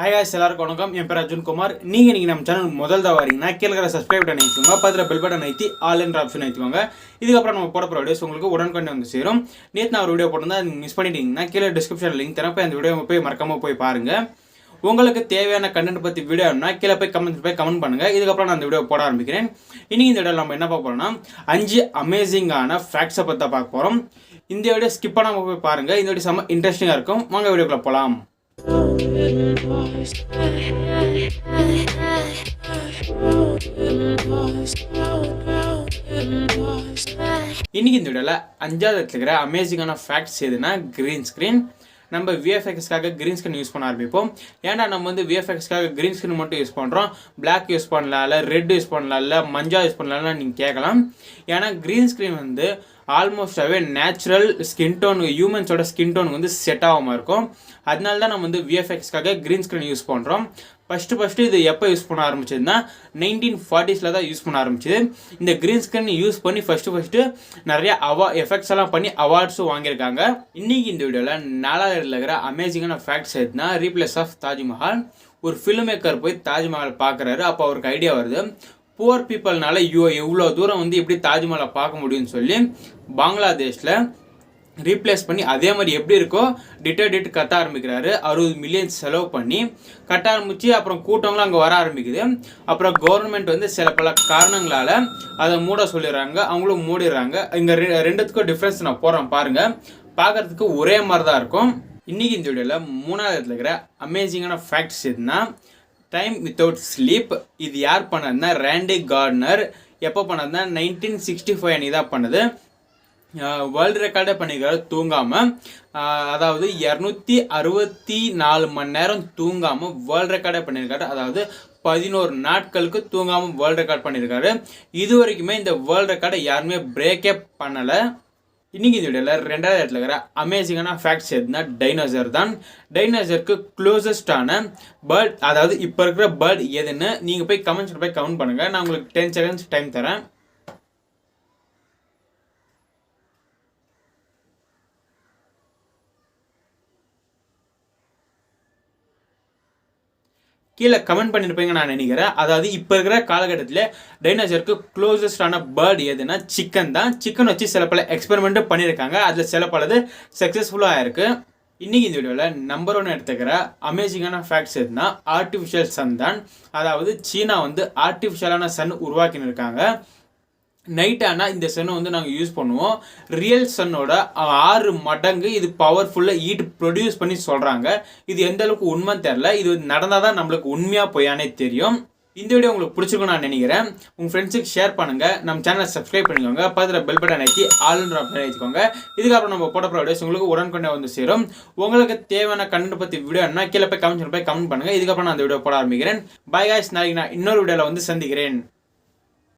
Hi guys, எல்லாருக்கும் வணக்கம். என் பேர் அர்ஜுன் குமார். நீங்க நம்ம சேனல் முதல்ல வரீங்கன்னா கீழ இருக்கிற சப்ஸ்கிரைப் பட்டன் அழுத்திக்கோங்க. பக்கத்துல பெல் பட்டன் அழுத்தி ஆல் என்ற ஆப்ஷன் அழுத்திக்கோங்க. இதுக்கு அப்புறம் நம்ம போட போற வீடியோஸ் உங்களுக்கு உடனுக்குடனே வந்து சேரும். நேத்து நான் ஒரு வீடியோ போட்டிருந்தா மிஸ் பண்ணிட்டீங்கன்னா கீழ டிஸ்கிரிப்ஷன் லிங்க் தரேன். போய் அந்த வீடியோ போய் மறக்காம போய் பாருங்க. உங்களுக்கு தேவையான கண்டென்ட் பத்தி வீடியோனா கீழ போய் கமெண்ட் பண்ணுங்க. இதுக்கு அப்புறம் நான் அந்த வீடியோ போட ஆரம்பிக்கிறேன். இன்னைக்கு இந்த வீடியோல நம்ம என்ன பார்க்க போறோம்னா 5 அமேசிங்கான ஃபேக்ட்ஸை பத்தி பார்க்க போறோம். இந்த வீடியோ ஸ்கிப் பண்ணாம போய் பாருங்க. இந்த வீடியோ செம்ம இன்ட்ரெஸ்டிங்கா இருக்கும். வாங்க வீடியோக்குள்ள போலாம். இன்னைக்கு இந்த வீடியோல 5வது இருக்கிற அமேசிங்கான ஃபேக்ட்ஸ் எதுனா கிரீன் ஸ்கிரீன். நம்ம விஎஃப்எக்ஸ்க்காக கிரீன் ஸ்கிரீன் யூஸ் பண்ண ஆரம்பிப்போம். ஏன்னா நம்ம வந்து விஎஃப்எக்ஸ்க்காக கிரீன் ஸ்கிரீன் மட்டும் யூஸ் பண்ணுறோம், பிளாக் யூஸ் பண்ணல, ரெட் யூஸ் பண்ணல, மஞ்சா யூஸ் பண்ணலாம் நீங்கள் கேட்கலாம். ஏன்னா கிரீன் ஸ்கிரீன் வந்து ஆல்மோஸ்டாகவே நேச்சுரல் ஸ்கின் டோன், ஹியூமன்ஸோட ஸ்கின் டோன் வந்து செட் ஆகாமல் இருக்கும். அதனால தான் நம்ம வந்து விஎஃப்எக்ஸ்க்காக கிரீன் ஸ்கிரீன் யூஸ் பண்ணுறோம். ஃபஸ்ட்டு இது எப்போ யூஸ் பண்ண ஆரம்பிச்சதுன்னா 1940s தான் யூஸ் பண்ண ஆரம்பிச்சது. இந்த கிரீன் ஸ்கிரீன் யூஸ் பண்ணி ஃபஸ்ட்டு நிறைய எஃபெக்ட்ஸ் எல்லாம் பண்ணி அவார்ட்ஸும் வாங்கியிருக்காங்க. இன்னைக்கு இந்த வீடியோவில் 4வது இருக்கிற அமேசிங்கான ஃபேக்ட்ஸ் எதுனா ரீப்ளேஸ் ஆஃப் தாஜ்மஹால். ஒரு ஃபில்ம் மேக்கர் போய் தாஜ்மஹால் பார்க்குறாரு. அப்போ அவருக்கு ஐடியா வருது, புவர் பீப்புள்னால எவ்வளோ தூரம் வந்து எப்படி தாஜ்மஹாலை பார்க்க முடியும்னு சொல்லி பங்களாதேஷில் ரீப்ளேஸ் பண்ணி அதே மாதிரி எப்படி இருக்கோ டிட்டர்டேட் கட்ட ஆரம்பிக்கிறாரு. 60 மில்லியன் செலவு பண்ணி கட்ட ஆரம்பிச்சு அப்புறம் கூட்டங்களும் அங்கே வர ஆரம்பிக்குது. அப்புறம் கவர்மெண்ட் வந்து சில பல காரணங்களால் அதை மூட சொல்லிடுறாங்க, அவங்களும் மூடிடுறாங்க. இங்கே ரெண்டுத்துக்கும் டிஃப்ரென்ஸ் நான் போகிறேன் பாருங்கள். பார்க்குறதுக்கு ஒரே மாதிரி தான் இருக்கும். இன்றைக்கி இந்த வீடியோவில் 3வது இருக்கிற அமேசிங்கான ஃபேக்ட்ஸ் எதுனா டைம் வித்தவுட் ஸ்லீப். இது யார் பண்ணதுன்னா ரேண்டி கார்ட்னர். எப்போ பண்ணதுன்னா 1965 அன்னைக்கு தான் பண்ணது. வேர்ல்டு ரெக்கார்டே பண்ணியிருக்காரு தூங்காமல். அதாவது 264 மணி நேரம் தூங்காமல் வேர்ல்டு ரெக்கார்டே பண்ணியிருக்காரு. அதாவது 11 நாட்களுக்கு தூங்காமல் வேர்ல்டு ரெக்கார்ட் பண்ணியிருக்காரு. இது வரைக்குமே இந்த வேர்ல்டு ரெக்கார்டை யாருமே பிரேக்கே பண்ணலை. இன்றைக்கி இந்த வீடியோவில் 2வது இடத்துல இருக்கிற அமேசிங்கான ஃபேக்ட்ஸ் எதுனா டைனோசர் தான். டைனோசருக்கு க்ளோசஸ்டான பேர்ட், அதாவது இப்போ இருக்கிற பேர்ட் எதுன்னு நீங்கள் போய் கமெண்ட் பண்ணுங்கள். நான் உங்களுக்கு 10 செகண்ட்ஸ் டைம் தரேன். கீழே கமெண்ட் பண்ணியிருப்பீங்க நான் நினைக்கிறேன். அதாவது இப்போ இருக்கிற காலகட்டத்தில் டைனோசருக்கு க்ளோசஸ்டான பேர்ட் எதுனா சிக்கன் தான். சிக்கன் வச்சு சில பல எக்ஸ்பெரிமெண்ட்டும் பண்ணியிருக்காங்க. அதில் சில பலது சக்ஸஸ்ஃபுல்லாக ஆயிருக்கு. இன்றைக்கி இந்த வீடியோவில் நம்பர் 1 எடுத்துக்கிற அமேசிங்கான ஃபேக்ட்ஸ் எதுனா ஆர்டிஃபிஷியல் சன் தான். அதாவது சீனா வந்து ஆர்டிஃபிஷியலான சன் உருவாக்கின்னு இருக்காங்க. நைட் ஆனால் இந்த சன்னை வந்து நாங்கள் யூஸ் பண்ணுவோம். ரியல் சன்னோட 6 மடங்கு இது பவர்ஃபுல்லாக ஹீட் ப்ரொடியூஸ் பண்ணி சொல்கிறாங்க. இது எந்த அளவுக்கு உண்மைன்னு தெரில. இது நடந்தால் தான் நம்மளுக்கு உண்மையாக பொய்யானே தெரியும். இந்த வீடியோ உங்களுக்கு பிடிச்சிருக்கும் நான் நினைக்கிறேன். உங்கள் ஃப்ரெண்ட்ஸுக்கு ஷேர் பண்ணுங்கள். நம்ம சேனலை சப்ஸ்கிரைப் பண்ணிக்கோங்க. பக்கத்தில் பெல் பட்டன் அழுத்தி ஆல்ன்ற ஆப்ஷன் அழுத்திக்கோங்க. இதுக்கப்புறம் நம்ம போட்ட வீடியோஸ் உங்களுக்கு உடனுக்குடனே வந்து சேரும். உங்களுக்கு தேவையான கண்டென்ட் பற்றி வீடியோனா கீழே போய் கமெண்ட் பண்ணுங்கள். இதுக்கப்புறம் நான் அந்த வீடியோ போட ஆரம்பிக்கிறேன். பை காய்ஸ், நாளைக்கு நான் இன்னொரு வீடியோவில் வந்து சந்திக்கிறேன்.